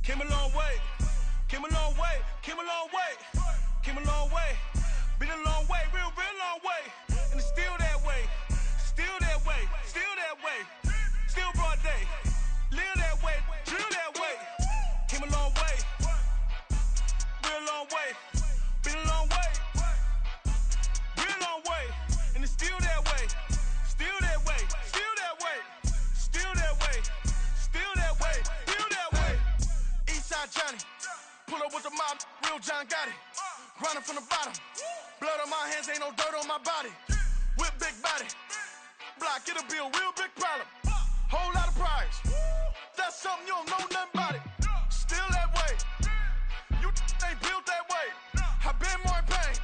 Came a long way, came a long way, came a long way, came a long way. Been a long way, real long way. And it's still that way, still that way, still that way. Still broad day, live that way, drill that way. Came a long way, real long way. Been a long way, real long way. And it's still that way, still that way, still that way, still that way, still that way, still that way. Eastside Johnny, pull up with the mob, real John Gotti. Grinding from the bottom, blood on my hands, ain't no dirt on my body. Whip big body, block, it'll be a real big problem. Whole lot of prize, that's something you don't know nothing about it. Still that way, you ain't built that way. I been more in pain,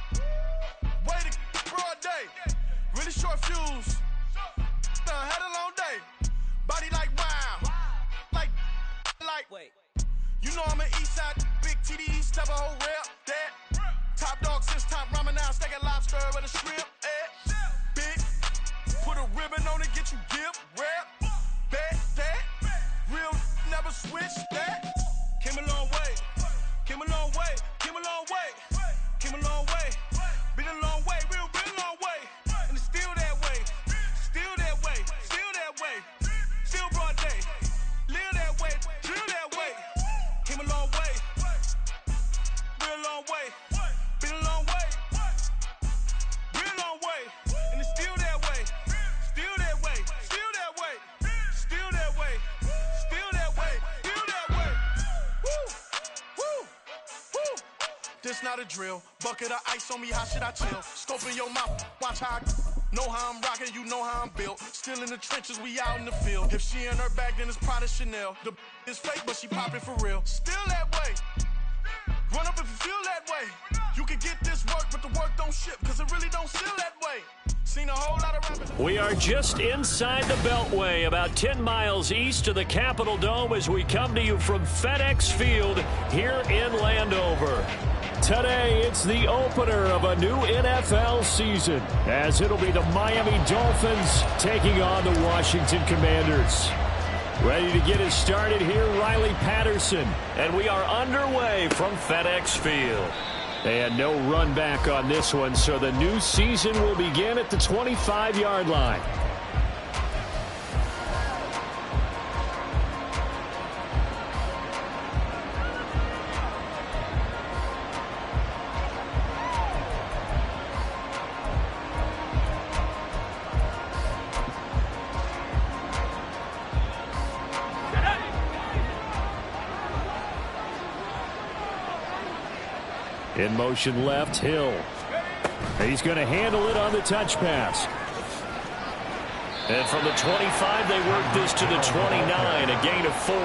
waiting broad day. Really short fuse, had a long day. Body like wow, like. Wait. You know I'm an east side, big TDE, step a whole rep, that. Top dog since top ramen now, stack a lobster with a shrimp, big, put a ribbon on it, get you give, rep, bet, that. Real never switch, that. Came a long way, came a long way, came a long way, came a long way. Been a long way, real long way. And it's still that way, still that way, still that way. Still broad day, live that way, drill that way. Came a long way, real long way. Been a long way, real long way. And it's still that way, still that way, still that way, still that way, still that way, still that way. Woo, woo, woo. This not a drill, bucket of ice on me, how should I chill? Scope in your mouth, watch how I know how I'm rocking, you know how I'm built. Still in the trenches, we out in the field. If she in her bag, then it's Prada Chanel. The is fake, but she poppin' for real. Still that way, run up if you feel that way. You can get this work, but the work don't ship, cause it really don't feel that way. Seen a whole lot of rappers. We are just inside the Beltway, about 10 miles east of the Capitol Dome as we come to you from FedEx Field here in Landover. Today, it's the opener of a new NFL season, as it'll be the Miami Dolphins taking on the Washington Commanders. Ready to get us started here, Riley Patterson. And we are underway from FedEx Field. And no run back on this one, so the new season will begin at the 25-yard line. In motion left, Hill. He's going to handle it on the touch pass. And from the 25, they work this to the 29, a gain of 4. 4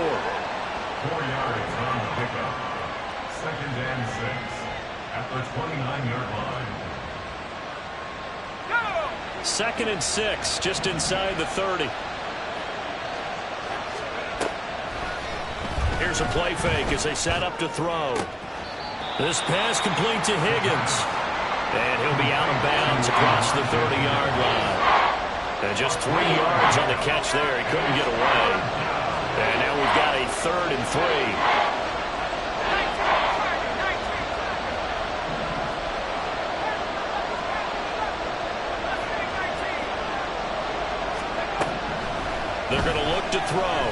yards on the pickup. 2nd and 6 at the 29-yard line. 2nd and 6, just inside the 30. Here's a play fake as they set up to throw. This pass complete to Higgins. And he'll be out of bounds across the 30-yard line. And just 3 yards on the catch there. He couldn't get away. And now we've got a 3rd and 3. They're going to look to throw.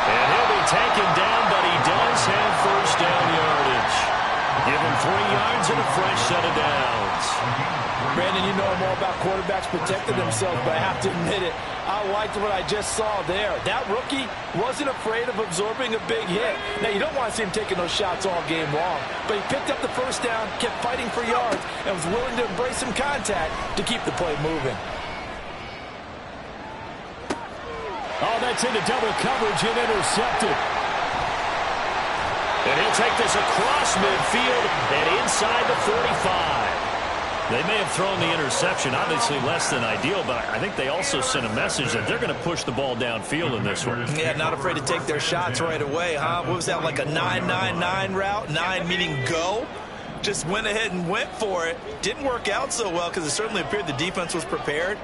And he'll be taken down, but he does have first down yardage. Give him 3 yards and a fresh set of downs. Brandon, you know more about quarterbacks protecting themselves, but I have to admit it, I liked what I just saw there. That rookie wasn't afraid of absorbing a big hit. Now, you don't want to see him taking those shots all game long, but he picked up the first down, kept fighting for yards, and was willing to embrace some contact to keep the play moving. Oh, that's into double coverage and intercepted. And he'll take this across midfield and inside the 45. They may have thrown the interception, obviously less than ideal, but I think they also sent a message that they're going to push the ball downfield in this one. Yeah, not afraid to take their shots right away, huh? What was that, like a 9-9-9 route? 9 meaning go? Just went ahead and went for it. Didn't work out so well because it certainly appeared the defense was prepared.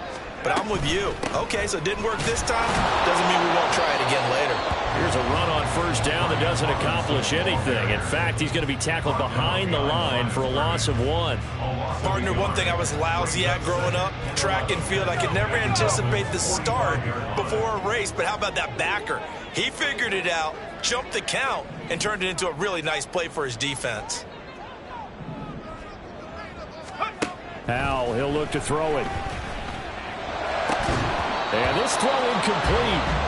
But I'm with you. Okay, so it didn't work this time. Doesn't mean we won't try it again later. Here's a run on first down that doesn't accomplish anything. In fact, he's going to be tackled behind the line for a loss of 1. Partner, one thing I was lousy at growing up, track and field, I could never anticipate the start before a race, but how about that backer? He figured it out, jumped the count, and turned it into a really nice play for his defense. Howell, he'll look to throw it. And this throw incomplete.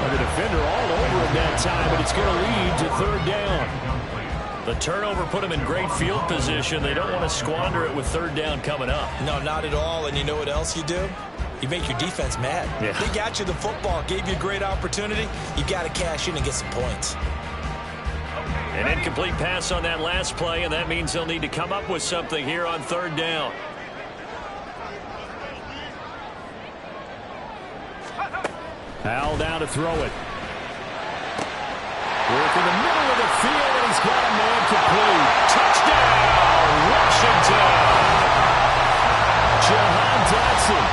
The defender all over him that time, but it's going to lead to third down. The turnover put him in great field position. They don't want to squander it with third down coming up. No, not at all. And you know what else you do? You make your defense mad. Yeah. They got you the football, gave you a great opportunity. You got to cash in and get some points. An incomplete pass on that last play, and that means they'll need to come up with something here on third down. Howell down to throw it. Work in the middle of the field, and he's got a man complete. Touchdown, Washington. Jahan Dotson,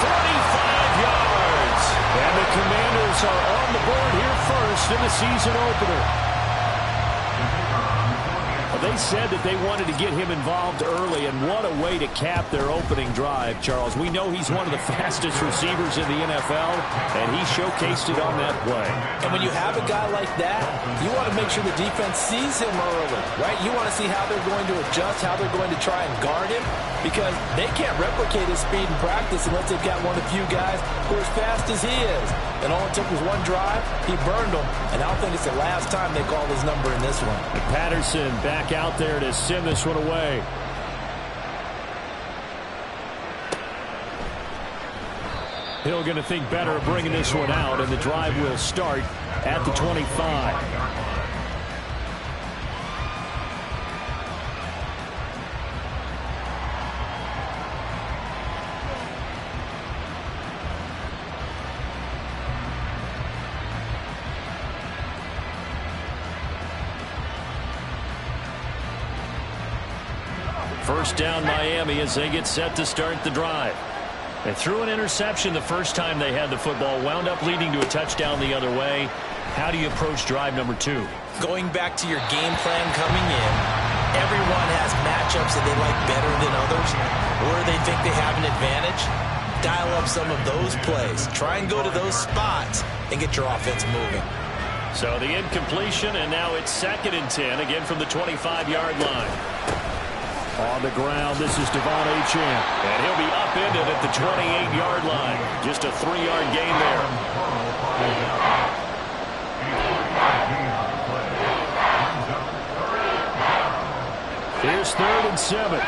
45 yards. And the Commanders are on the board here first in the season opener. They said that they wanted to get him involved early, and what a way to cap their opening drive, Charles. We know he's one of the fastest receivers in the NFL, and he showcased it on that play. And when you have a guy like that, you want to make sure the defense sees him early, right? You want to see how they're going to adjust, how they're going to try and guard him, because they can't replicate his speed in practice unless they've got one of the few guys who are as fast as he is. And all it took was one drive. He burned them, and I don't think it's the last time they call his number in this one. And Patterson back out there to send this one away. Hill going to think better of bringing this one out, and the drive will start at the 25. First down Miami as they get set to start the drive. They threw an interception the first time they had the football, wound up leading to a touchdown the other way. How do you approach drive number 2? Going back to your game plan coming in, everyone has matchups that they like better than others, or they think they have an advantage. Dial up some of those plays. Try and go to those spots and get your offense moving. So the incompletion, and now it's 2nd and 10, again from the 25-yard line. On the ground, this is Devon Achane. And he'll be upended at the 28-yard line. Just a 3-yard gain there. Here's 3rd and 7.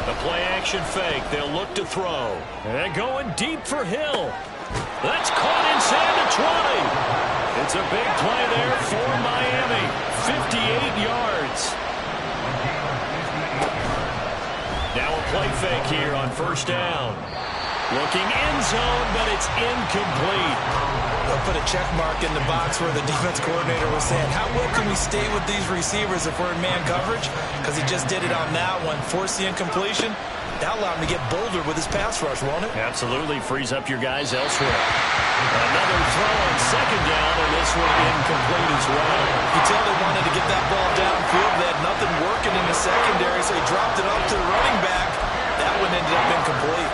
The play-action fake. They'll look to throw. And going deep for Hill. That's caught inside the 20. It's a big play there for Miami. 58 yards. Now a play fake here on first down. Looking end zone, but it's incomplete. They'll put a check mark in the box where the defense coordinator was saying, how well can we stay with these receivers if we're in man coverage? Because he just did it on that one. Forced the incompletion. That allowed him to get bolder with his pass rush, won't it? Absolutely. Frees up your guys elsewhere. Another throw on 2nd down, and this one incomplete as well. You could tell they wanted to get that ball downfield. They had nothing working in the secondary, so he dropped it up to the running back. That one ended up incomplete.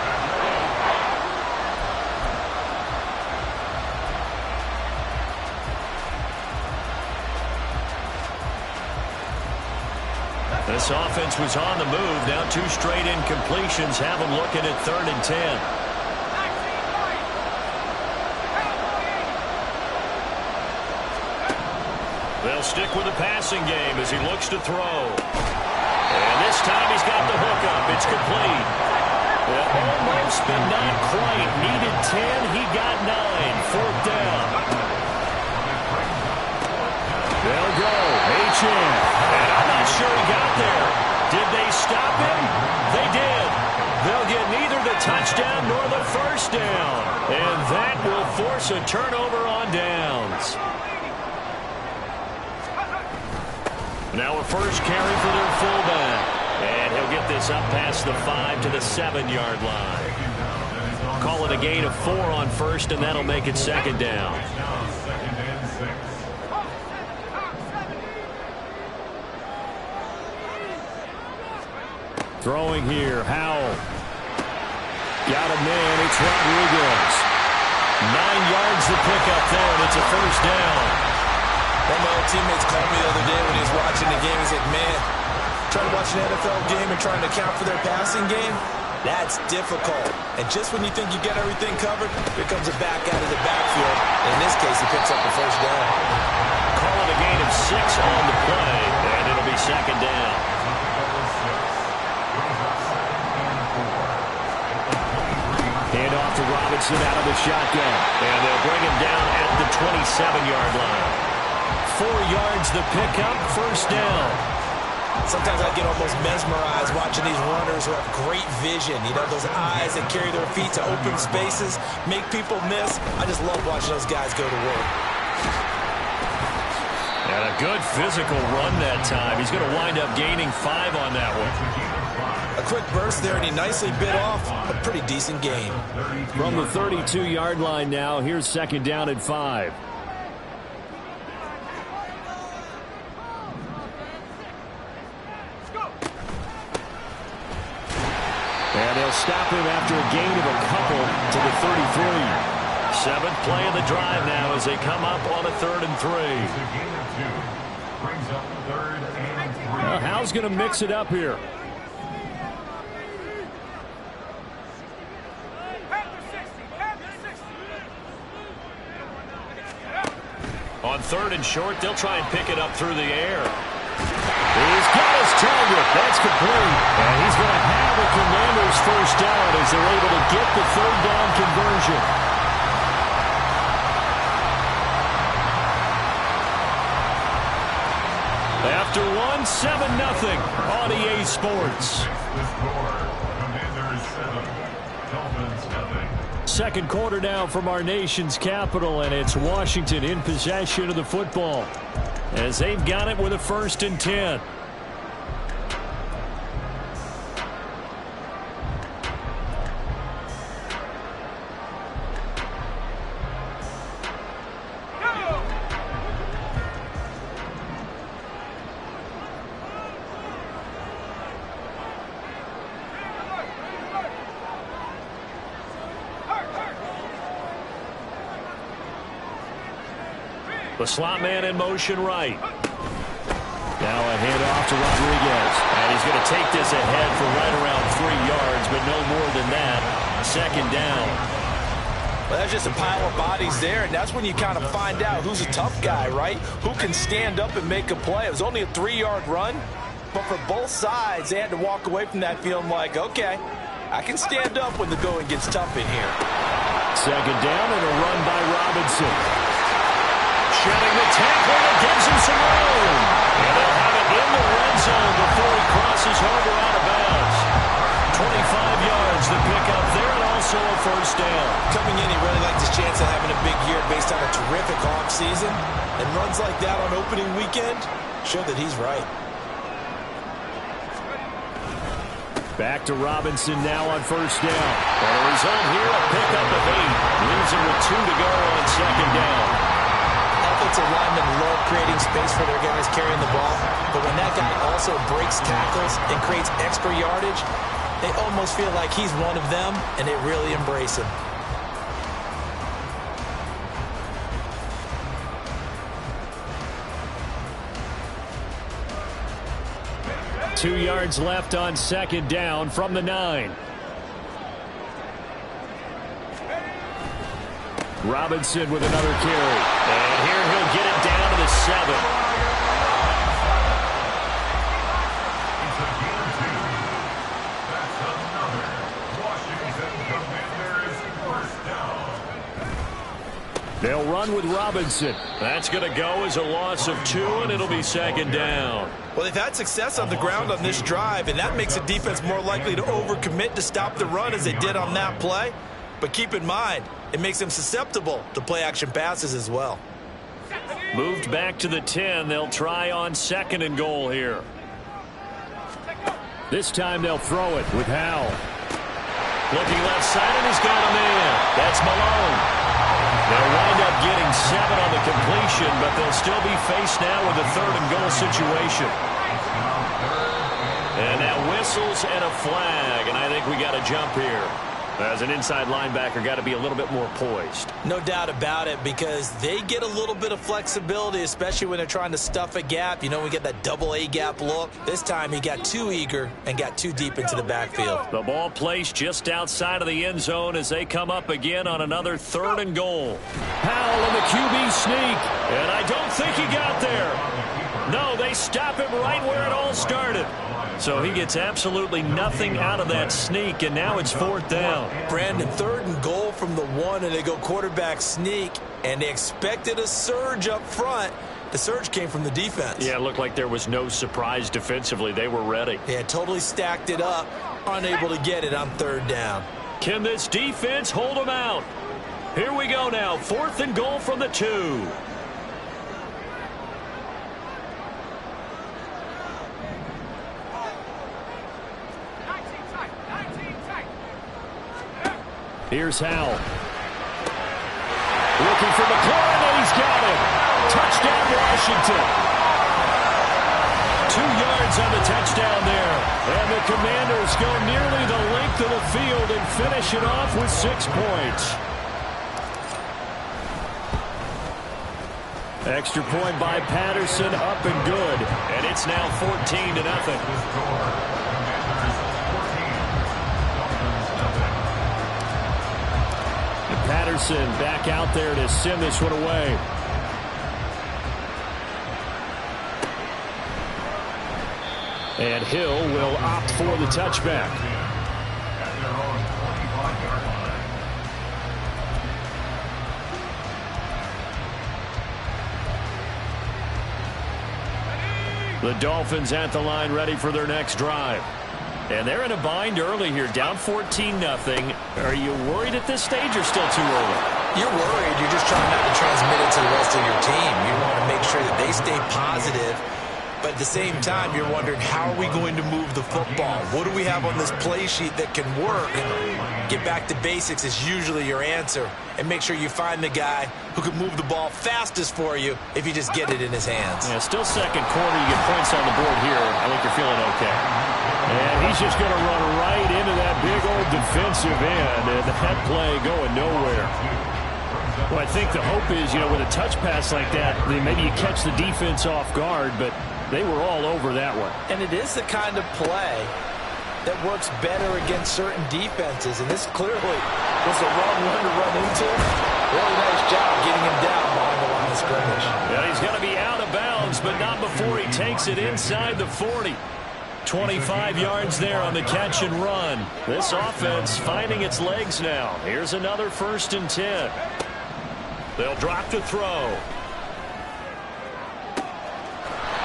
This offense was on the move. Now 2 straight incompletions have them looking at 3rd and 10. They'll stick with the passing game as he looks to throw. And this time he's got the hook up. It's complete. Well, almost, but not quite. Needed 10. He got 9. 4th down. They'll go. Achane. And I'm not sure he got there. Did they stop him? They did. They'll get neither the touchdown nor the first down. And that will force a turnover on downs. Now a first carry for their fullback. And he'll get this up past the 5 to the 7-yard line. call it a gain of 4 on first, and that'll make it second down. Now 2nd and 6. Throwing here, Howell. Got a man, it's Rodriguez. 9 yards to pick up there, and it's a first down. One of my old teammates called me the other day when he was watching the game. He's like, man, trying to watch an NFL game and trying to account for their passing game, that's difficult. And just when you think you get everything covered, here comes a back out of the backfield. And in this case, he picks up the first down. Call it a gain of 6 on the play, and it'll be second down. Hand off to Robinson out of the shotgun. And they'll bring him down at the 27-yard line. 4 yards the pickup, first down. Sometimes I get almost mesmerized watching these runners who have great vision. You know, those eyes that carry their feet to open spaces, make people miss. I just love watching those guys go to work. And a good physical run that time. He's going to wind up gaining 5 on that one. A quick burst there, and he nicely bit off a pretty decent gain. From the 32-yard line now, here's second down at 5. And they'll stop him after a gain of a couple to the 33. 7th play of the drive now as they come up on a 3rd and 3. Brings up 3rd and 3. Well, Howell's going to mix it up here. On 3rd and short, they'll try and pick it up through the air. He's got his target. That's complete. And he's going to have the Commanders' first down as they're able to get the 3rd down conversion. After 7-0 on EA Sports. The score, Commanders 7, Dolphins 0. Second quarter now from our nation's capital, and it's Washington in possession of the football as they've got it with a 1st and 10. The slot man in motion right. Now a handoff to Rodriguez. And he's going to take this ahead for right around 3 yards, but no more than that. Second down. Well, that's just a pile of bodies there, and that's when you kind of find out who's a tough guy, right? Who can stand up and make a play. It was only a 3-yard run, but for both sides, they had to walk away from that feeling like, okay, I can stand up when the going gets tough in here. Second down and a run by Robinson. Shedding the tackle that gives him some room. And they'll have it in the red zone before he crosses over out of bounds. 25 yards to pick up there, and also a first down. Coming in, he really liked his chance of having a big year based on a terrific offseason. And runs like that on opening weekend show that he's right. Back to Robinson now on first down. And a result here, a pickup of 8. Leaves him with 2 to go on second down. Offensive linemen love creating space for their guys carrying the ball, but when that guy also breaks tackles and creates extra yardage, they almost feel like he's one of them, and they really embrace him. Two yards left on second down from the 9. Robinson with another carry. And here he'll get it down to the 7. It's a gain of 2. That's another Washington Commanders first down. They'll run with Robinson. That's going to go as a loss of 2, and it'll be second down. Well, they've had success on the ground on this drive, and that makes the defense more likely to overcommit to stop the run as they did on that play. But keep in mind, it makes them susceptible to play-action passes as well. Moved back to the 10. They'll try on 2nd and goal here. This time they'll throw it with Howell. Looking left side, and he's got a man. That's Malone. They'll wind up getting 7 on the completion, but they'll still be faced now with a 3rd and goal situation. And now whistles and a flag, and I think we got a jump here. As an inside linebacker, got to be a little bit more poised. No doubt about it, because they get a little bit of flexibility, especially when they're trying to stuff a gap. You know, we get that double A gap look. This time he got too eager and got too deep into the backfield. The ball placed just outside of the end zone as they come up again on another 3rd and goal. Powell in the QB sneak, and I don't think he got there. No, they stop him right where it all started. So he gets absolutely nothing out of that sneak, and now it's 4th down. Brandon, 3rd and goal from the 1, and they go quarterback sneak, and they expected a surge up front. The surge came from the defense. Yeah, it looked like there was no surprise defensively. They were ready. Yeah, totally stacked it up, unable to get it on 3rd down. Can this defense hold them out? Here we go now, 4th and goal from the 2. Here's Howell. Looking for McLaurin, and he's got him. Touchdown, Washington. 2 yards on the touchdown there. And the Commanders go nearly the length of the field and finish it off with 6 points. Extra point by Patterson, up and good. And it's now 14-0. Patterson back out there to send this one away. And Hill will opt for the touchback. The Dolphins at the line, ready for their next drive. And they're in a bind early here, down 14-0. Are you worried at this stage or still too early? You're worried. You're just trying not to transmit it to the rest of your team. You want to make sure that they stay positive. But at the same time, you're wondering, how are we going to move the football? What do we have on this play sheet that can work? Get back to basics is usually your answer. And make sure you find the guy who can move the ball fastest for you if you just get it in his hands. Yeah, still second quarter. You get points on the board here. I think you're feeling okay. And he's just going to run right into that big old defensive end. And that play going nowhere. Well, I think the hope is, you know, with a touch pass like that, maybe you catch the defense off guard, but they were all over that one. And it is the kind of play that works better against certain defenses. And this clearly was the wrong one to run into. Really nice job getting him down behind the line of scrimmage. Yeah, he's going to be out of bounds, but not before he takes it inside the 40. 25 yards there on the catch and run. This offense finding its legs now. Here's another 1st and 10. They'll drop to throw.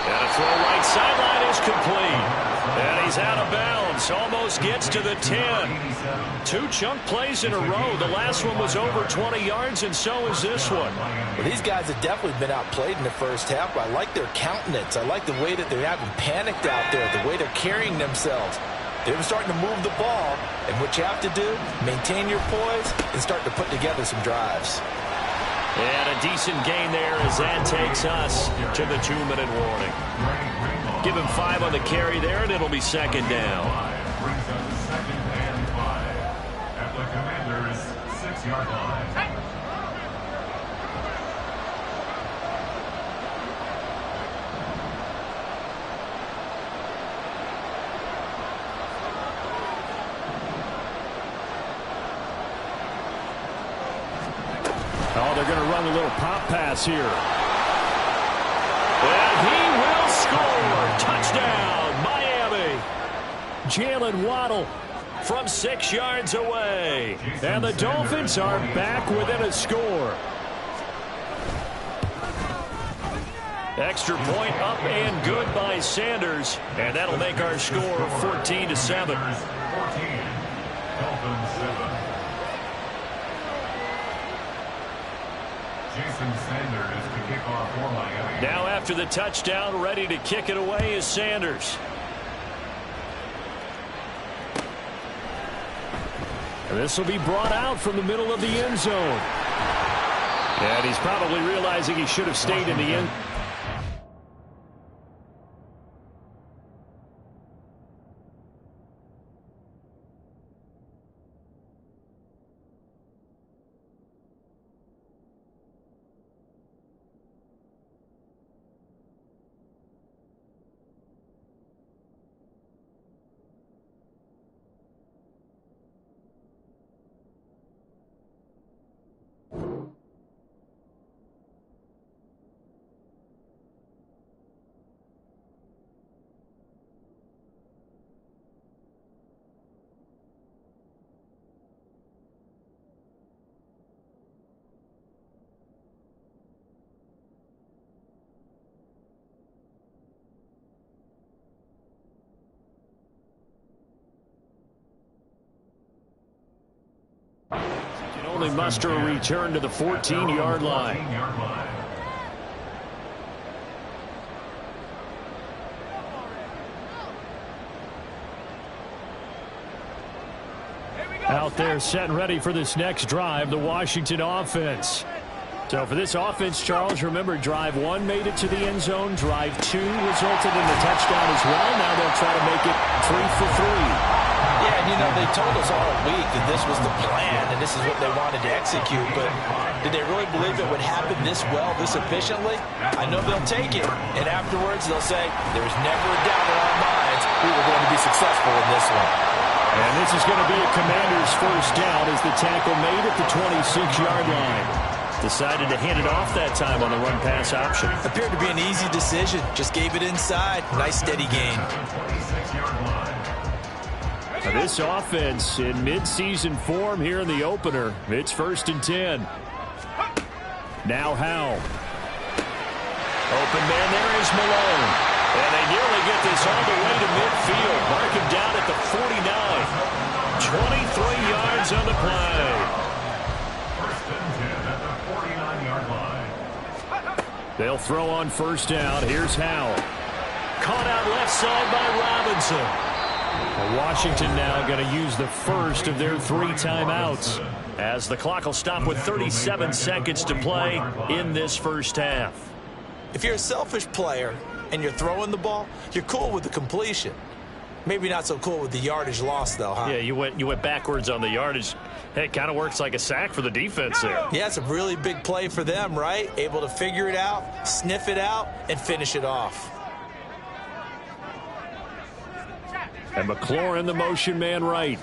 And a throw right sideline is complete. And he's out of bounds. Almost gets to the 10. 2 chunk plays in a row. The last one was over 20 yards, and so is this one. Well, these guys have definitely been outplayed in the first half. But I like their countenance. I like the way that they're having panicked out there, the way they're carrying themselves. They're starting to move the ball. And what you have to do, maintain your poise and start to put together some drives. And a decent gain there as that takes us to the 2-minute warning. Give him 5 on the carry there, and it'll be 2nd down. Brings up 2nd and 5 at the Commanders' 6-yard line. Oh, they're going to run a little pop pass here. And he will score. Touchdown, Miami. Jalen Waddle from 6 yards away. And the Dolphins are back within a score. Extra point up and good by Sanders. And that'll make our score 14-7. 14, Dolphins 7. Jason Sanders to kick off for Miami. Now after the touchdown, ready to kick it away is Sanders. This will be brought out from the middle of the end zone. And he's probably realizing he should have stayed in the end. Can only muster a return to the 14-yard line. Out there set and ready for this next drive, the Washington offense. So for this offense, Charles, remember, drive 1 made it to the end zone. Drive 2 resulted in the touchdown as well. Now they'll try to make it 3 for 3. Yeah, and you know, they told us all week that this was the plan and this is what they wanted to execute, but did they really believe it would happen this well, this efficiently? I know they'll take it, and afterwards they'll say, there was never a doubt in our minds we were going to be successful in this one. And this is going to be a Commander's first down as the tackle made at the 26-yard line. Decided to hand it off that time on the run-pass option. Appeared to be an easy decision. Just gave it inside. Nice steady gain. Now this offense in mid-season form here in the opener. It's 1st and 10. Now Howell. Open man there is Malone. And they nearly get this all the way to midfield. Mark him down at the 49. 23 yards on the play. They'll throw on first down. Here's Howell. Caught out left side by Robinson. Well, Washington now going to use the first of their 3 timeouts as the clock will stop with 37 seconds to play in this first half. If you're a selfish player and you're throwing the ball, you're cool with the completion. Maybe not so cool with the yardage loss, though, huh? Yeah, you went backwards on the yardage. Hey, it kind of works like a sack for the defense there. Yeah, it's a really big play for them, right? Able to figure it out, sniff it out, and finish it off. And McLaurin, the motion man right.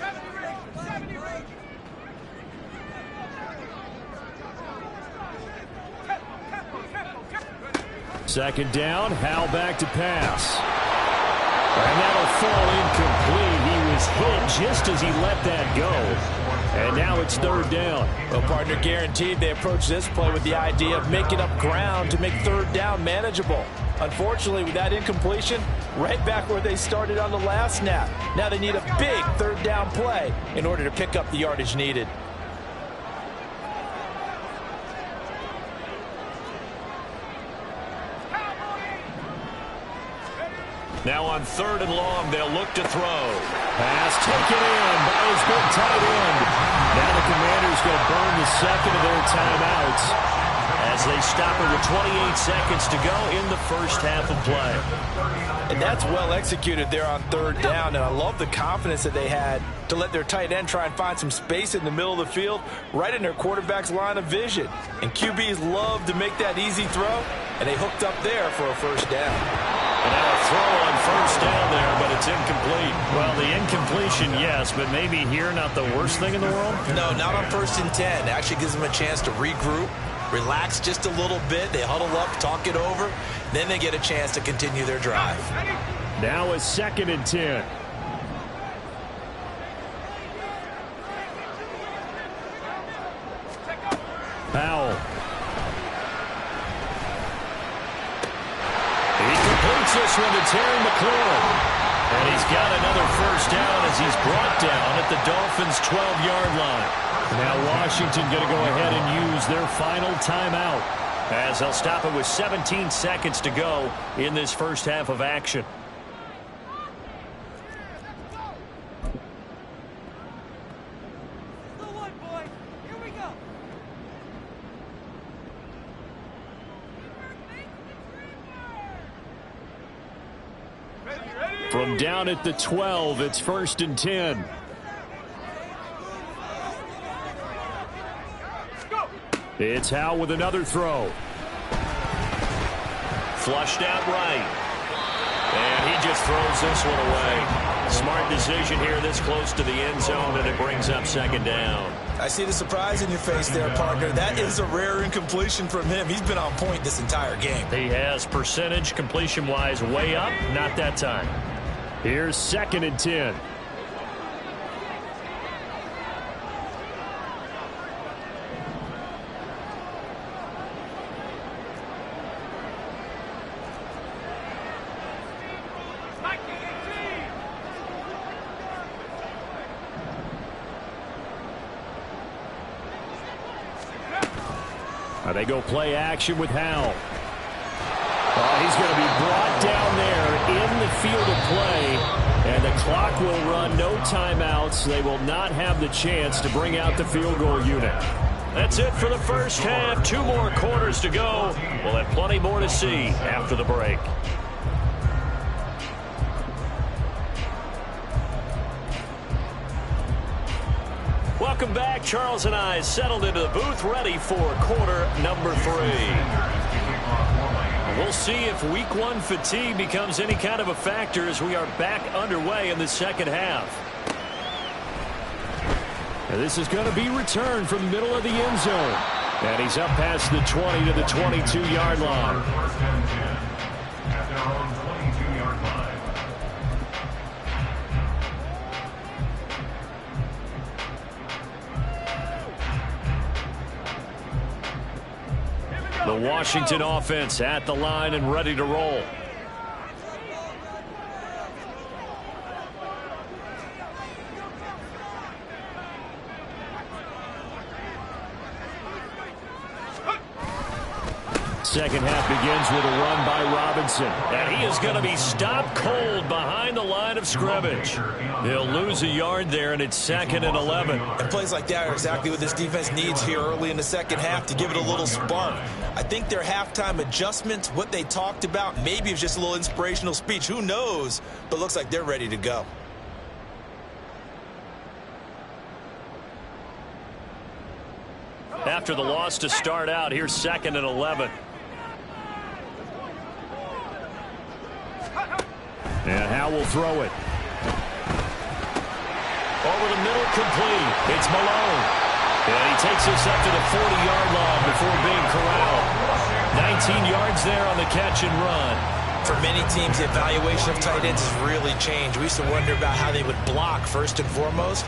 Second down, Howell back to pass. And that'll fall incomplete. He was hit just as he let that go. And now it's 3rd down. Well, partner, guaranteed they approach this play with the idea of making up ground to make 3rd down manageable. Unfortunately, with that incompletion, right back where they started on the last snap. Now they need a big 3rd down play in order to pick up the yardage needed. Now on 3rd and long, they'll look to throw. Pass taken in by his big tight end. Now the Commanders going to burn the second of their timeouts as they stop it with 28 seconds to go in the first half of play. And that's well executed there on 3rd down, and I love the confidence that they had to let their tight end try and find some space in the middle of the field, right in their quarterback's line of vision. And QBs love to make that easy throw, and they hooked up there for a first down. And now a throw on first down there, but it's incomplete. Well, the incompletion, yes, but maybe here not the worst thing in the world? No, not on 1st and 10. It actually gives them a chance to regroup, relax just a little bit. They huddle up, talk it over. Then they get a chance to continue their drive. Now a 2nd and 10. Powell. He completes this one to Terry McLaurin. And he's got another first down as he's brought down at the Dolphins' 12-yard line. Now Washington going to go ahead and use their final timeout as they'll stop it with 17 seconds to go in this first half of action. From down at the 12, it's 1st and 10. It's Howell with another throw. Flushed out right. And he just throws this one away. Smart decision here this close to the end zone, and it brings up 2nd down. I see the surprise in your face there, partner. That is a rare incompletion from him. He's been on point this entire game. He has percentage completion-wise way up. Not that time. Here's 2nd and 10. They go play action with Howell. He's going to be brought down there in the field of play, and the clock will run. No timeouts. They will not have the chance to bring out the field goal unit. That's it for the first half. 2 more quarters to go. We'll have plenty more to see after the break. Welcome back. Charles and I settled into the booth, ready for quarter number 3. We'll see if week 1 fatigue becomes any kind of a factor as we are back underway in the second half. And this is going to be returned from the middle of the end zone. And he's up past the 20 to the 22-yard line. First and 10 at their own 22-yard line. The Washington offense at the line and ready to roll. Second half begins with a run by Robinson. And he is going to be stopped cold behind the line of scrimmage. He'll lose a yard there, and it's 2nd and 11. And plays like that are exactly what this defense needs here early in the second half to give it a little spark. I think their halftime adjustments, what they talked about, maybe it was just a little inspirational speech. Who knows? But it looks like they're ready to go. After the loss to start out, here's 2nd and 11. And Howell will throw it. Over the middle, complete. It's Malone. And he takes us up to the 40-yard line before being corralled. 19 yards there on the catch and run. For many teams, the evaluation of tight ends has really changed. We used to wonder about how they would block first and foremost.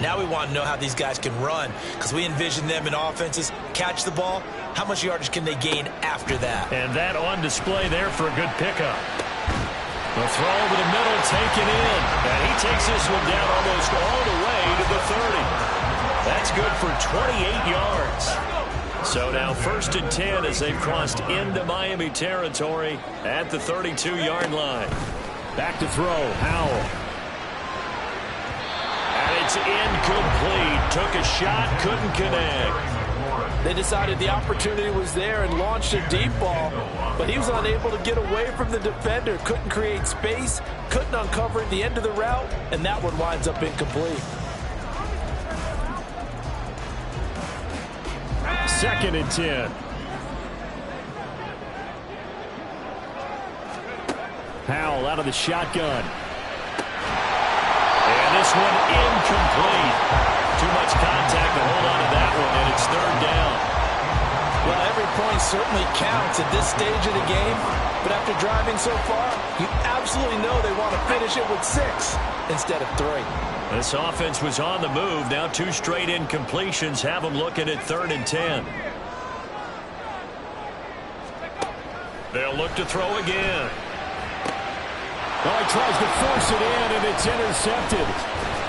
Now we want to know how these guys can run, because we envision them in offenses catch the ball. How much yardage can they gain after that? And that on display there for a good pickup. The throw over the middle, taken in. And he takes this one down almost all the way to the 30. That's good for 28 yards. So now 1st and 10 as they've crossed into Miami territory at the 32-yard line. Back to throw, Howell. And it's incomplete. Took a shot, couldn't connect. They decided the opportunity was there and launched a deep ball, but he was unable to get away from the defender. Couldn't create space, couldn't uncover at the end of the route, and that one winds up incomplete. 2nd and 10. Howell out of the shotgun. And this one incomplete. Too much contact to hold on to that one, and it's 3rd down. Well, every point certainly counts at this stage of the game, but after driving so far, you absolutely know they want to finish it with 6 instead of 3. This offense was on the move. Now 2 straight incompletions have them looking at 3rd and 10. They'll look to throw again. Oh, he tries to force it in, and it's intercepted.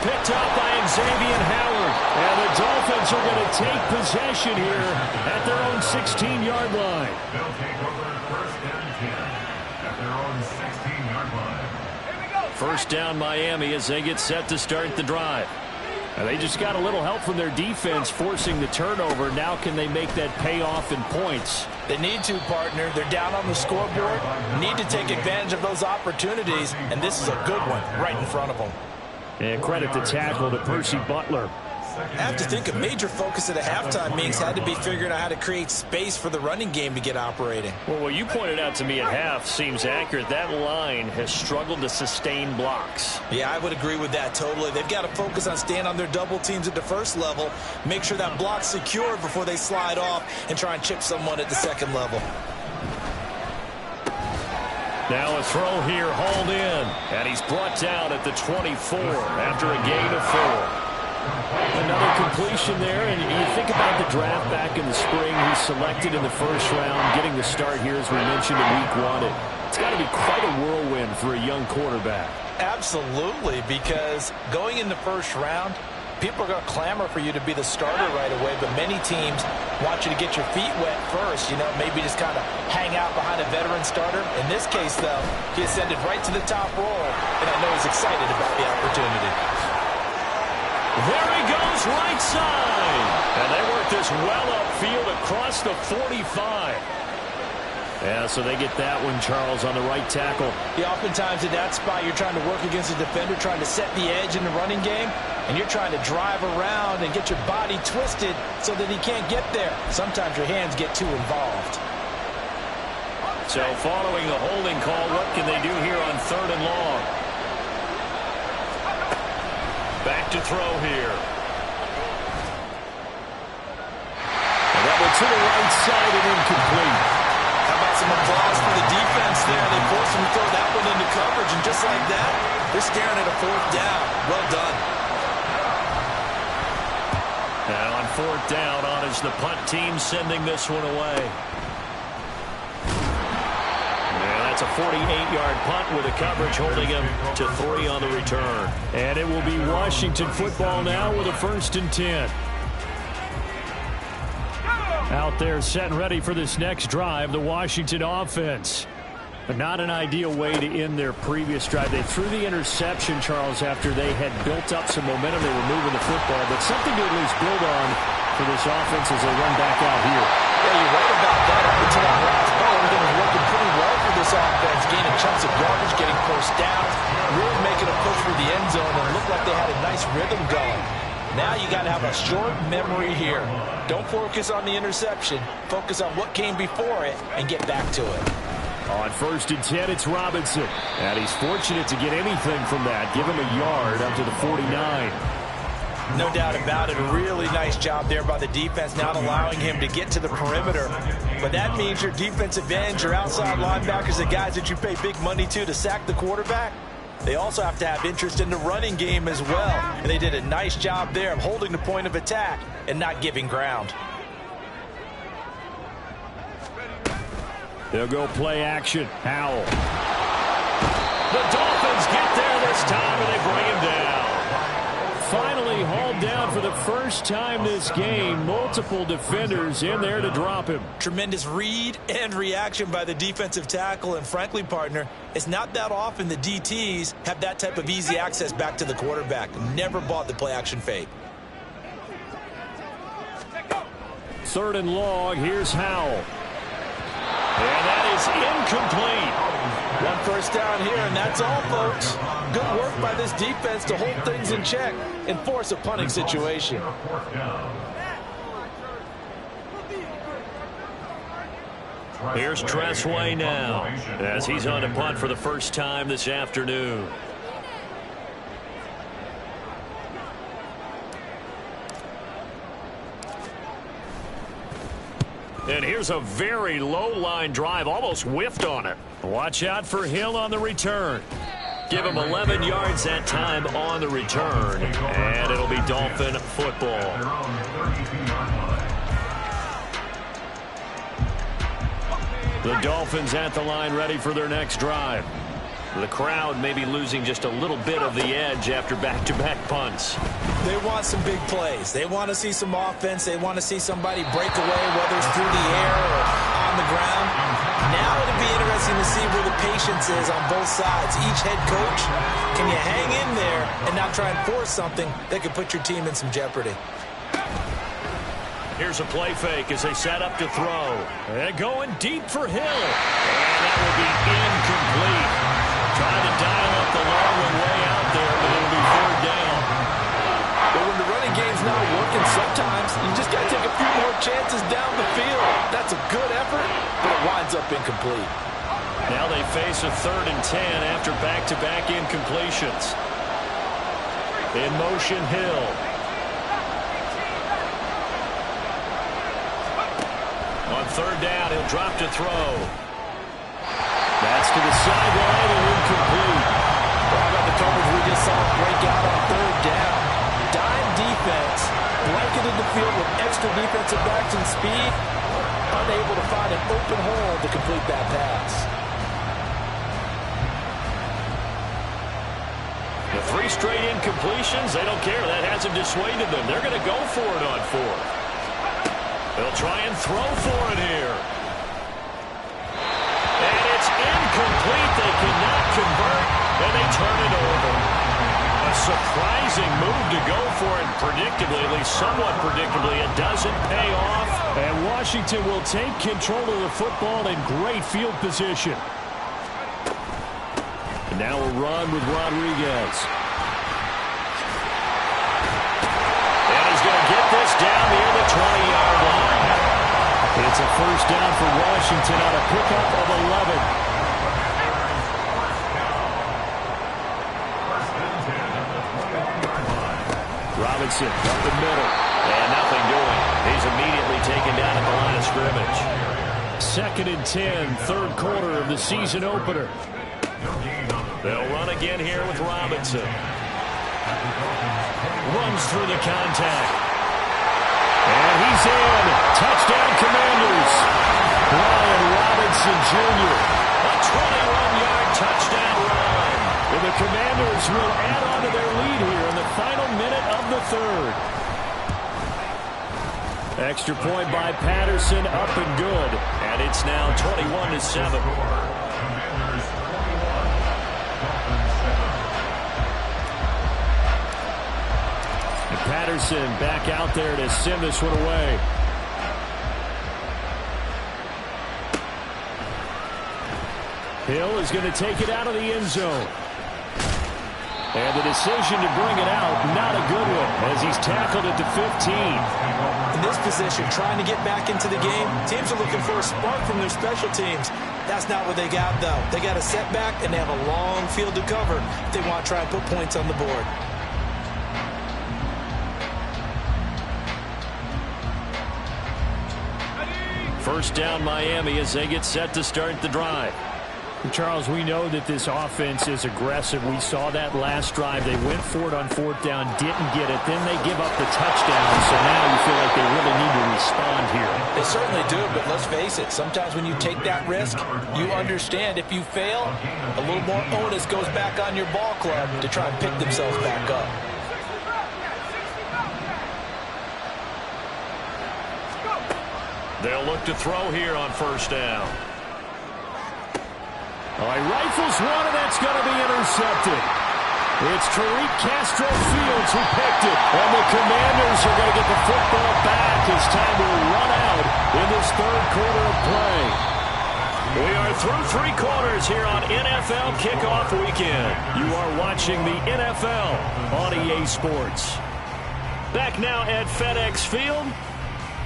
Picked up by Xavier Howard. And the Dolphins are going to take possession here at their own 16-yard line. They'll take over 1st and 10 at their own 16-yard line. First down Miami as they get set to start the drive. And they just got a little help from their defense forcing the turnover. Now can they make that pay off in points? They need to, partner. They're down on the scoreboard. Need to take advantage of those opportunities, and this is a good one right in front of them. And credit the tackle to Percy Butler. I have to think a major focus at a halftime means had to be figuring out how to create space for the running game to get operating. Well, what you pointed out to me at half seems accurate. That line has struggled to sustain blocks. Yeah, I would agree with that totally. They've got to focus on staying on their double teams at the first level, make sure that block's secured before they slide off and try and chip someone at the second level. Now a throw here, hauled in, and he's brought down at the 24 after a gain of 4. Another completion there, and you think about the draft back in the spring. He's selected in the first round, getting the start here, as we mentioned, in week 1. It's got to be quite a whirlwind for a young quarterback. Absolutely, because going in the first round, people are going to clamor for you to be the starter right away, but many teams want you to get your feet wet first, maybe just kind of hang out behind a veteran starter. In this case, though, he ascended right to the top role, and I know he's excited about the opportunity. There he goes, right side. And they work this well upfield across the 45. Yeah, so they get that one, Charles, on the right tackle. Yeah, oftentimes in that spot, you're trying to work against a defender, trying to set the edge in the running game, and you're trying to drive around and get your body twisted so that he can't get there. Sometimes your hands get too involved. So following the holding call, what can they do here on 3rd and long? Back to throw here. And that one to the right side and incomplete. How about some applause for the defense there? They forced him to throw that one into coverage, and just like that, they're staring at a 4th down. Well done. And on 4th down, on is the punt team sending this one away. That's a 48-yard punt with a coverage holding him to 3 on the return. And it will be Washington football now with a 1st and 10. Out there set and ready for this next drive, the Washington offense. But not an ideal way to end their previous drive. They threw the interception, Charles, after they had built up some momentum. They were moving the football, but something to at least build on for this offense as they run back out here. Yeah, you're right about that. Up until that last ball, everything was working pretty well for this offense, gaining chunks of yardage, getting first downs, really making a push for the end zone, and it looked like they had a nice rhythm going. Now you got to have a short memory here. Don't focus on the interception. Focus on what came before it and get back to it. On 1st and 10, it's Robinson. And he's fortunate to get anything from that. Give him a yard up to the 49. No doubt about it. A really nice job there by the defense, not allowing him to get to the perimeter. But that means your defensive ends, your outside linebackers, the guys that you pay big money to sack the quarterback, they also have to have interest in the running game as well. And they did a nice job there of holding the point of attack and not giving ground. They'll go play action. Howell. The Dolphins get there this time, and they bring him down. Finally hauled down for the first time this game. Multiple defenders in there to drop him. Tremendous read and reaction by the defensive tackle. And frankly, partner, it's not that often the DTs have that type of easy access back to the quarterback. Never bought the play action fake. 3rd and long. Here's Howell. And that is incomplete. 1 first down here, and that's all, folks. Good work by this defense to hold things in check and force a punting situation. Here's Tressway now as he's on to punt for the first time this afternoon. And here's a very low line drive, almost whiffed on it. Watch out for Hill on the return. Give him 11 yards that time on the return, and it'll be Dolphin football. The Dolphins at the line ready for their next drive. The crowd may be losing just a little bit of the edge after back-to-back punts. They want some big plays. They want to see some offense. They want to see somebody break away, whether it's through the air or on the ground. Now it'll be interesting to see where the patience is on both sides. Each head coach, can you hang in there and not try and force something that could put your team in some jeopardy? Here's a play fake as they set up to throw. And going deep for Hill. And that will be incomplete. Trying to dial up the long one way out there, but it'll be 4th down. But when the running game's not working, sometimes you just got to take a few more chances down the field. That's a good effort, but it winds up incomplete. Now they face a 3rd and 10 after back-to-back incompletions. In motion, Hill. On 3rd down, he'll drop to throw. That's to the sideline and incomplete. Well, about the coverage we just saw break out on 3rd down. Dime defense, blanketed the field with extra defensive backs and speed, unable to find an open hole to complete that pass. The 3 straight incompletions, they don't care. That hasn't dissuaded them. They're going to go for it on 4th. They'll try and throw for it here. And it's incomplete. They cannot convert, and they turn it over. A surprising move to go for it. Predictably, at least somewhat predictably, it doesn't pay off. And Washington will take control of the football in great field position. And now a run with Rodriguez. And he's going to get this down near the 20-yard line. It's a 1st down for Washington on a pickup of 11. Robinson up the middle. And nothing doing. He's immediately taken down at the line of scrimmage. 2nd and 10, 3rd quarter of the season opener. They'll run again here with Robinson. Runs through the contact. And he's in. Touchdown, Commanders. Brian Robinson Jr. A 21-yard touchdown run. And the Commanders will add on to their lead here in the final minute of the 3rd. Extra point by Patterson, up and good. And it's now 21-7. Patterson back out there to send this one away. Hill is going to take it out of the end zone. And the decision to bring it out, not a good one, as he's tackled at the 15. In this position, trying to get back into the game, teams are looking for a spark from their special teams. That's not what they got, though. They got a setback, and they have a long field to cover if they want to try and put points on the board. 1st down Miami as they get set to start the drive. Charles, we know that this offense is aggressive. We saw that last drive. They went for it on 4th down, didn't get it. Then they give up the touchdown. So now you feel like they really need to respond here. They certainly do, but let's face it. Sometimes when you take that risk, you understand if you fail, a little more onus goes back on your ball club to try and pick themselves back up. They'll look to throw here on 1st down. He rifles one, and that's going to be intercepted. It's Tariq Castro-Fields who picked it. And the Commanders are going to get the football back as time will run out in this 3rd quarter of play. We are through 3 quarters here on NFL Kickoff Weekend. You are watching the NFL on EA Sports. Back now at FedEx Field.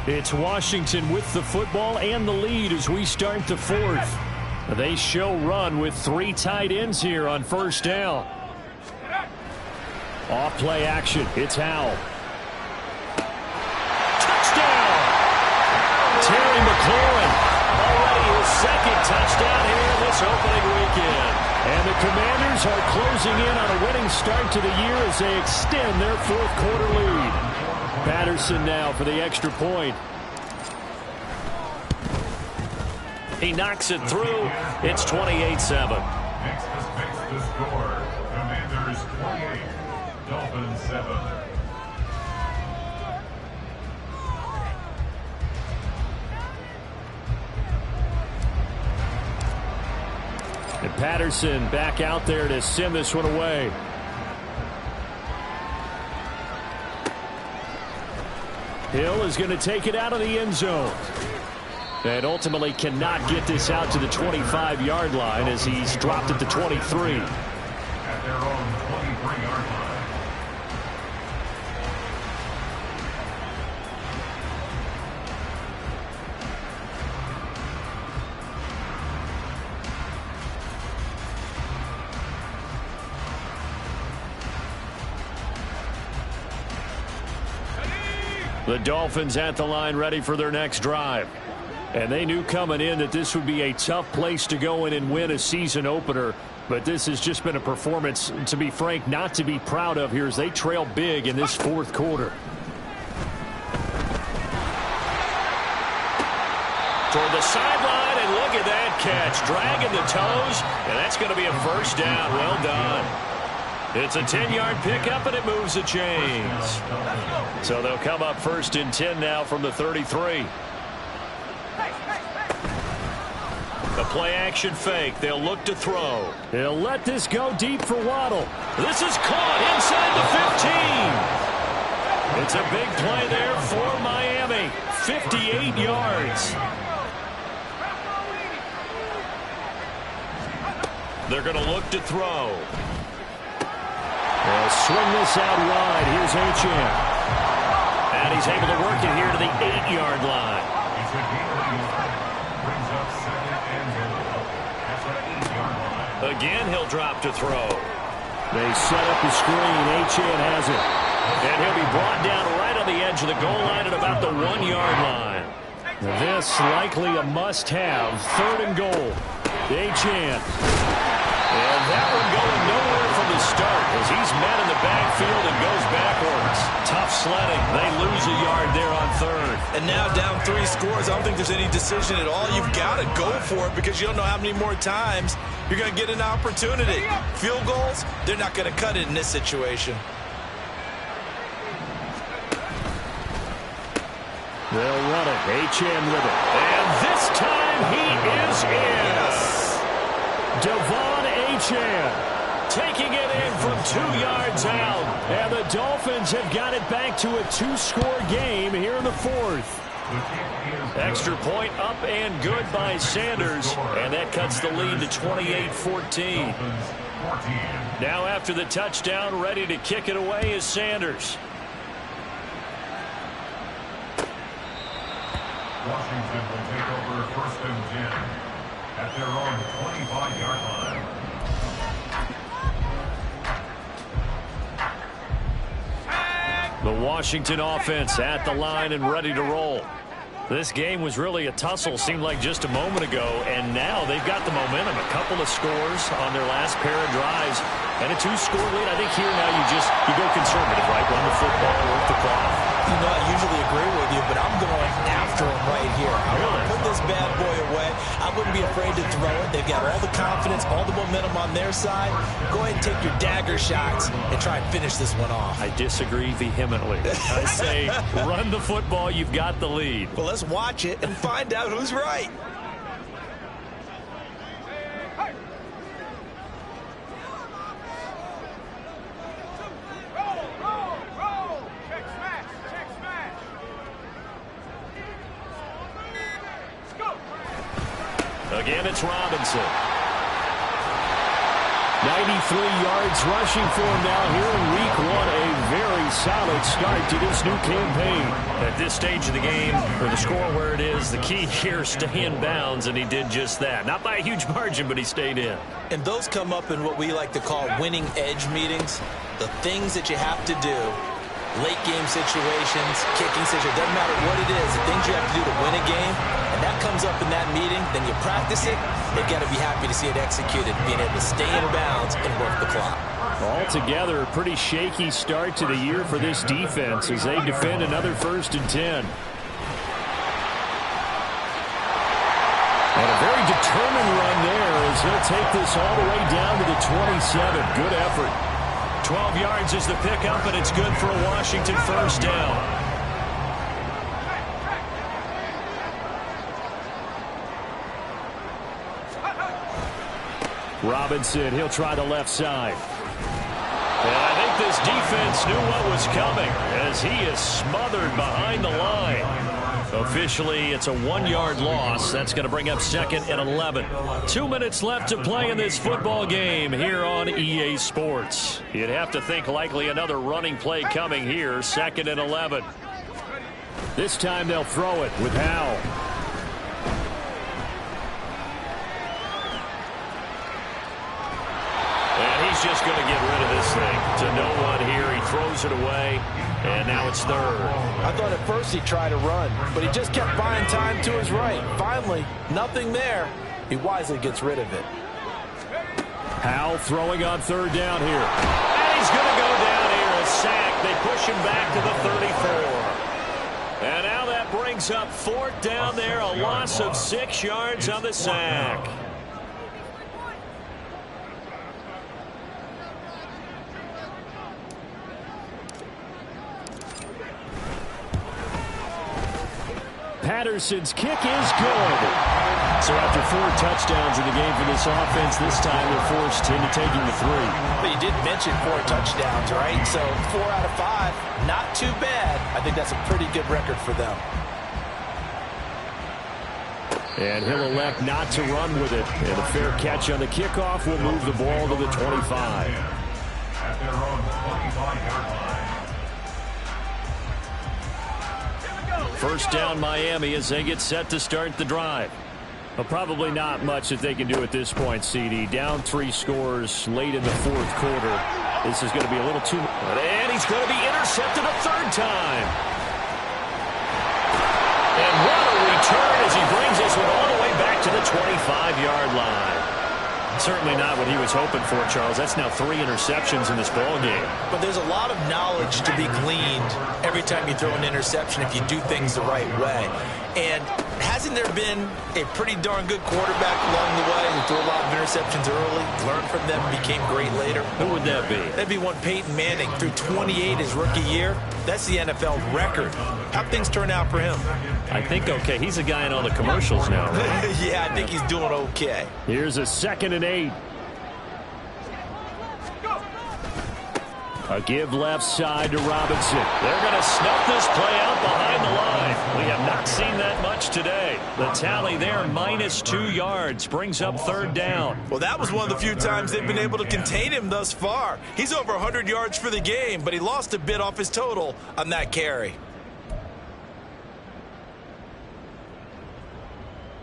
It's Washington with the football and the lead as we start the 4th. They show run with 3 tight ends here on 1st down. Off play action. It's Howell. Touchdown! Terry McLaurin. Already his 2nd touchdown here this opening weekend. And the Commanders are closing in on a winning start to the year as they extend their 4th quarter lead. Patterson now for the extra point. He knocks it through. It's 28-7. Next to fix the score. Commanders 28, Dolphins 7. Patterson back out there to send this one away. Hill is going to take it out of the end zone. And ultimately cannot get this out to the 25-yard line as he's dropped at the 23. At their own 23-yard line. The Dolphins at the line ready for their next drive. And they knew coming in that this would be a tough place to go in and win a season opener. But this has just been a performance, to be frank, not to be proud of here as they trail big in this fourth quarter. Toward the sideline, and look at that catch. Dragging the toes, and that's going to be a first down. Well done. It's a 10-yard pickup, and it moves the chains. So they'll come up first and 10 now from the 33. The play-action fake. They'll look to throw. They'll let this go deep for Waddle. This is caught inside the 15. It's a big play there for Miami. 58 yards. They're going to look to throw. They'll swing this out wide. Here's Achane. And he's able to work it here to the 8-yard line. He's a gain of a yard. Brings up second and goal. At the 8-yard line. Again, he'll drop to throw. They set up the screen. Achane has it. And he'll be brought down right on the edge of the goal line at about the 1-yard line. This likely a must-have. 3rd and goal. Achane. And that one going nowhere from the start as he's met in the backfield and goes backwards. Tough sledding. They lose a yard there on 3rd. And now down 3 scores. I don't think there's any decision at all. You've got to go for it because you don't know how many more times you're going to get an opportunity. Field goals, they're not going to cut it in this situation. They'll run it. Achane with it. And this time he is in. Yes. Devon Achane taking it in from 2 yards out. And the Dolphins have got it back to a 2-score game here in the 4th. Extra point up and good by Sanders. And that cuts the lead to 28-14. Now after the touchdown, ready to kick it away is Sanders. Washington will take over 1st and 10 at their own 25-yard line. The Washington offense at the line and ready to roll. This game was really a tussle, seemed like just a moment ago, and now they've got the momentum. A couple of scores on their last pair of drives, and a 2-score lead. I think here now you go conservative, right? Run the football, work the clock. You know, I usually agree with you, but I'm going after him right here. I want to put this bad boy away. I wouldn't be afraid to throw it. They've got all the confidence, all the momentum on their side. Go ahead and take your dagger shots and try and finish this one off. I disagree vehemently. I say run the football. You've got the lead. Well, let's watch it and find out who's right. Again, it's Robinson. 93 yards rushing for him now here in week 1. A very solid start to this new campaign. At this stage of the game, for the score where it is, the key here is stay in bounds, and he did just that. Not by a huge margin, but he stayed in. And those come up in what we like to call winning edge meetings. The things that you have to do. Late game situations, kicking situations, doesn't matter what it is, the things you have to do to win a game, and that comes up in that meeting, then you practice it, they've got to be happy to see it executed, being able to stay in bounds and work the clock. Altogether, a pretty shaky start to the year for this defense as they defend another 1st and 10. And a very determined run there as he'll take this all the way down to the 27. Good effort. 12 yards is the pickup, and it's good for a Washington 1st down. Robinson, he'll try the left side. And I think this defense knew what was coming as he is smothered behind the line. Officially, it's a 1-yard loss. That's going to bring up 2nd and 11. 2 minutes left to play in this football game here on EA Sports. You'd have to think likely another running play coming here, 2nd and 11. This time they'll throw it with Howell. And he's just going to get rid of this thing to no one here. He throws it away. And now it's 3rd. I thought at first he'd try to run, but he just kept buying time to his right. Finally, nothing there. He wisely gets rid of it. Howell throwing on 3rd down here. And he's going to go down here. A sack. They push him back to the 34. And now that brings up 4th down there. A loss of 6 yards on the sack. Patterson's kick is good. So after 4 touchdowns in the game for this offense, this time they're forced into taking the 3. But you did mention 4 touchdowns, right? So 4 out of 5, not too bad. I think that's a pretty good record for them. And he'll elect not to run with it. And a fair catch on the kickoff will move the ball to the 25. At their own 25-yard line. First down Miami as they get set to start the drive. Well, probably not much that they can do at this point, CD. Down 3 scores late in the 4th quarter. This is going to be a little too... And he's going to be intercepted a 3rd time. And what a return as he brings this one all the way back to the 25-yard line. Certainly not what he was hoping for, Charles. That's now 3 interceptions in this ball game. But there's a lot of knowledge to be gleaned every time you throw an interception if you do things the right way. And hasn't there been a pretty darn good quarterback along the way who threw a lot of interceptions early, learned from them, became great later? Who would that be? That'd be one Peyton Manning, threw 28 his rookie year. That's the NFL record. How'd things turn out for him? I think okay. He's a guy in all the commercials now, right? Yeah, I think he's doing okay. Here's a 2nd and 8. A give left side to Robinson. They're going to snuff this play out behind the line. We have not seen that much today. The tally there, -2 yards, brings up 3rd down. Well, that was one of the few times they've been able to contain him thus far. He's over 100 yards for the game, but he lost a bit off his total on that carry.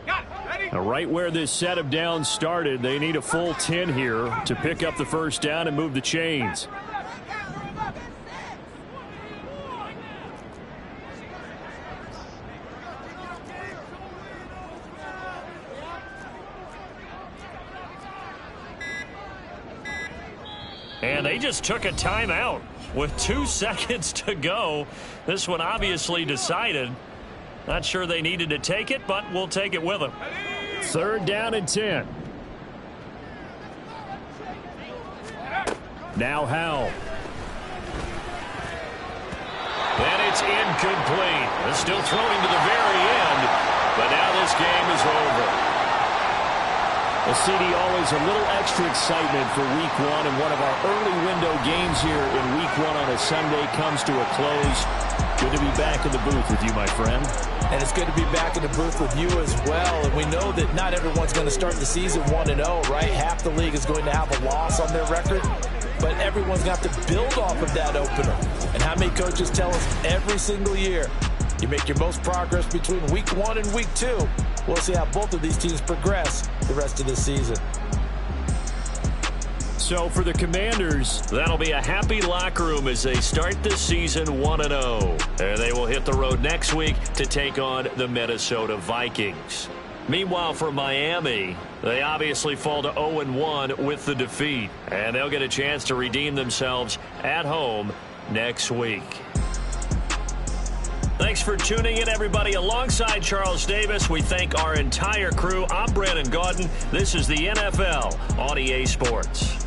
Now, right where this set of downs started, they need a full 10 here to pick up the first down and move the chains. And they just took a timeout with 2 seconds to go. This one obviously decided. Not sure they needed to take it, but we'll take it with them. 3rd down and 10. Now Howell. And it's incomplete. They're still throwing to the very end, but now this game is over. Well, CD, always a little extra excitement for Week 1, and one of our early window games here in Week 1 on a Sunday comes to a close. Good to be back in the booth with you, my friend. And it's good to be back in the booth with you as well. And we know that not everyone's going to start the season 1-0, right? Half the league is going to have a loss on their record. But everyone's got to build off of that opener. And how many coaches tell us every single year, you make your most progress between Week 1 and Week 2. We'll see how both of these teams progress the rest of the season. So for the Commanders, that'll be a happy locker room as they start this season 1-0. And they will hit the road next week to take on the Minnesota Vikings. Meanwhile, for Miami, they obviously fall to 0-1 with the defeat. And they'll get a chance to redeem themselves at home next week. Thanks for tuning in, everybody. Alongside Charles Davis, we thank our entire crew. I'm Brandon Gaudin. This is the NFL on EA Sports.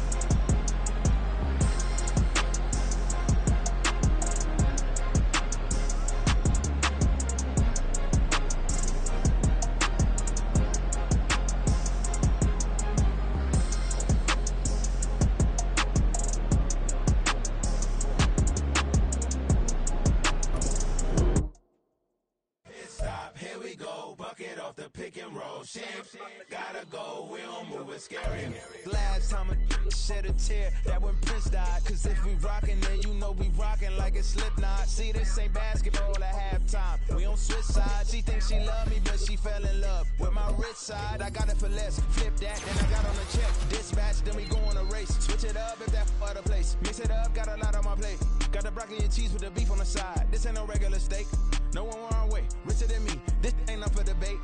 shit. Gotta go, we don't move it scary. Last time a shed a tear, that when Prince died. Cause if we rockin', then you know we rockin' like it's Slipknot. See, this ain't basketball at halftime. We don't switch sides. She thinks she love me, but she fell in love with my rich side. I got it for less. Flip that, then I got on the check. Dispatch, then we go on a race. Switch it up if that other place. Mix it up, got a lot on my plate. Got the broccoli and cheese with the beef on the side. This ain't no regular steak. No one wrong way. Richer than me. This ain't up for debate.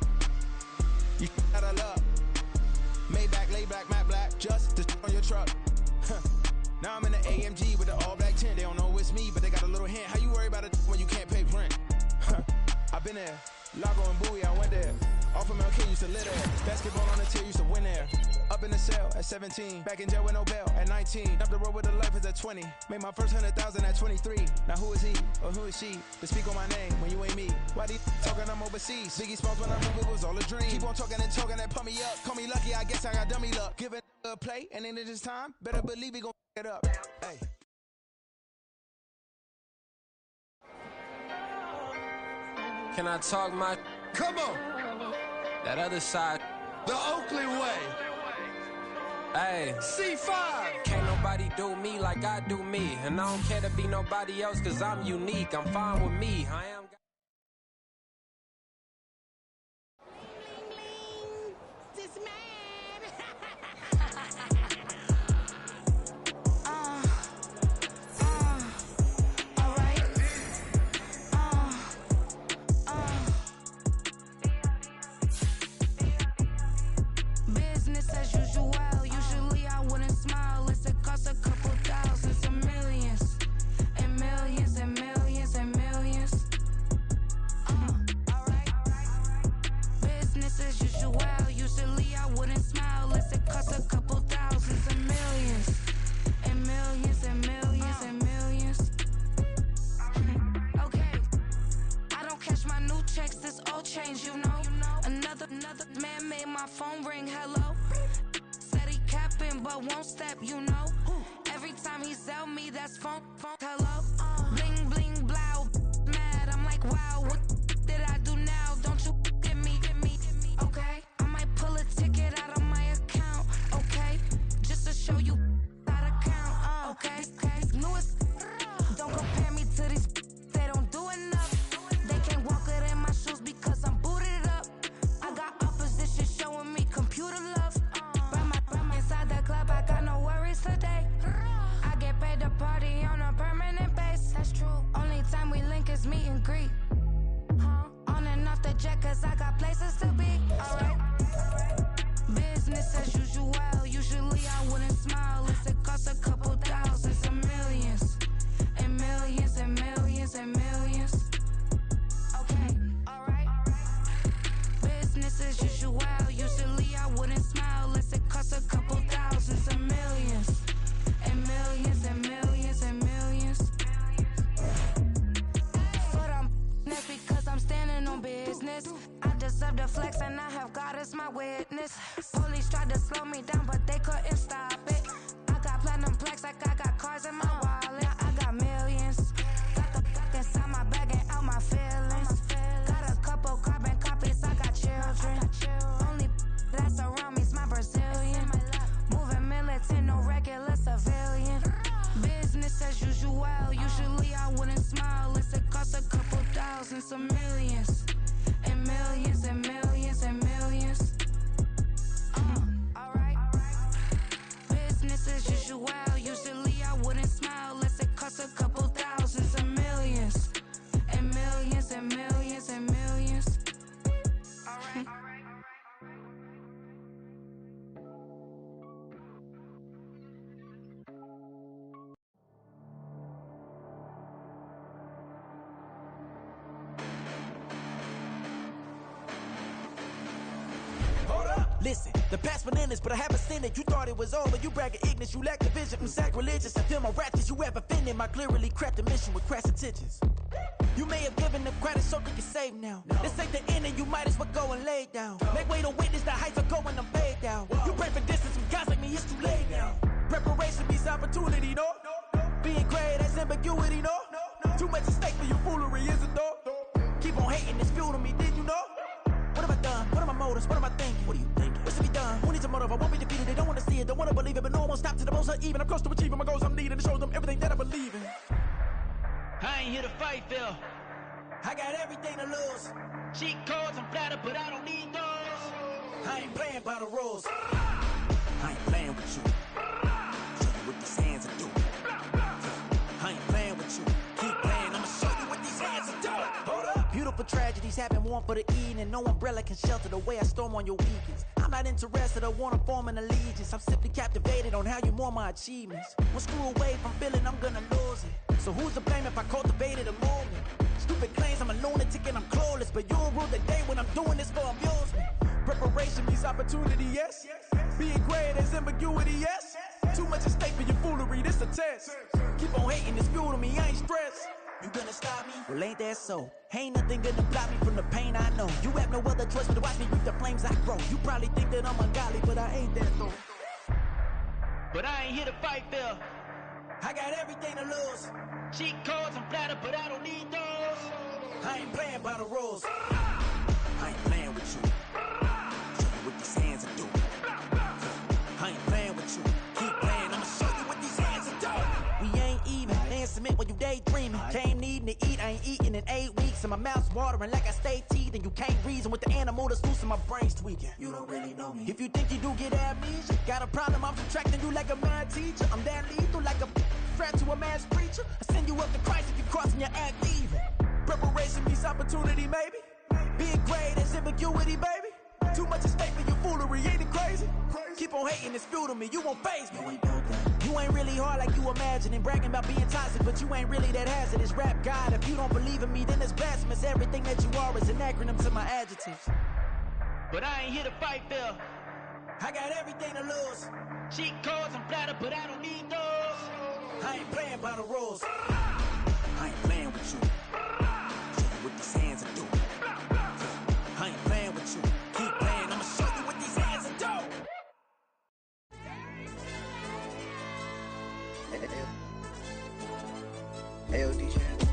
You got a love. Maybach, laid back, matte black. Just to on your truck. Now I'm in the AMG with the all black tint. They don't know it's me, but they got a little hint. How you worry about it when you can't pay rent? I've been there. Lago and Bowie, I went there. Off of MLK, used to live there. Basketball on the tier, used to win there. Up in the cell at 17. Back in jail with no bail at 19. Up the road with the life is at 20. Made my first 100,000 at 23. Now who is he or who is she to speak on my name when you ain't me? Why these talking I'm overseas? Biggie Smalls when I move, it was all a dream. Keep on talking and talking and pump me up. Call me lucky, I guess I got dummy luck. Give it a play and then it's time. Better believe we gon' it up. Hey. Can I talk my... Come on. That other side. The Oakley way. Hey. C5. Can't nobody do me like I do me. And I don't care to be nobody else cause I'm unique. I'm fine with me. I am... Listen, the past bananas, but I haven't seen it. You thought it was over, you bragging ignorance, you lack the vision from sacrilegious. I feel my raptors, you have offended my clearly crafted mission with crass intentions. You may have given them credit so they can save now. This ain't the end and you might as well go and lay down. Make way to witness the heights are going to fade down. You pray for distance from guys like me, it's too late now. Preparation means opportunity, no? Being great has ambiguity, no? Too much at stake for your foolery, is it though? Keep on hating, it's fuel to me, did you know? What have I done? What are my motives? What am I thinking? What are you thinking? What's to be done? Who needs a motive? I won't be defeated. They don't want to see it, don't want to believe it, but no one will stop to the most even. I'm close to achieving my goals. I'm needing to show them everything that I believe in. I ain't here to fight, Phil. I got everything to lose. Cheat codes, I'm flattered, but I don't need those. I ain't playing by the rules. I ain't playing with you. Show you what these hands are doing. I ain't playing with you. Keep playing, I'ma show you what these hands are doing. Hold up. Beautiful tragedies happen, one for the evening. No umbrella can shelter the way I storm on your weekends. I'm not interested, I wanna form an allegiance. I'm simply captivated on how you more my achievements. One screw away from feeling I'm gonna lose it. So who's to blame if I cultivated a movement? Stupid claims I'm a lunatic and I'm clueless, but you'll rule the day when I'm doing this for amusement. Preparation means opportunity, yes. Being great is ambiguity, yes. Too much at stake for your foolery, this a test. Keep on hating, it's fuel to me, I ain't stressed. You gonna stop me? Well, ain't that so? Ain't nothing gonna block me from the pain I know. You have no other choice but to watch me reap the flames I grow. You probably think that I'm ungodly, but I ain't that though. But I ain't here to fight, Phil. I got everything to lose. Cheat codes, I'm flattered, but I don't need those. I ain't playing by the rules. I ain't playing with you. Show you what these hands are doing. I ain't playing with you. Keep playing, I'ma show you what these hands are doing. We ain't even. They ain't submit when you daydreaming. Came needing to eat, I ain't eating in 8 weeks. And my mouth's watering like I stay teething. You can't reason with the animal that's loose and my brain's tweaking. You don't really know me. If you think you do get amnesia, got a problem, I'm subtracting you like a mad teacher. I'm that lethal like a threat to a mass preacher. I send you up to Christ if you crossing your act evil. Preparation means opportunity, maybe. Being great is ambiguity, baby. Too much at stake for your foolery, ain't it crazy? Keep on hating, it's fuel to me, you won't faze me. You ain't really hard like you imagining. Bragging about being toxic, but you ain't really that hazardous. Rap God, if you don't believe in me, then it's blasphemous. Everything that you are is an acronym to my adjectives. But I ain't here to fight, Phil. I got everything to lose. Cheat codes, I'm flattered, but I don't need those. I ain't playing by the rules. I ain't playing with you. Show you what these hands are doing. I ain't playing with you. Keep playing, I'ma show you what these hands are doing. Hey, yo, DJ.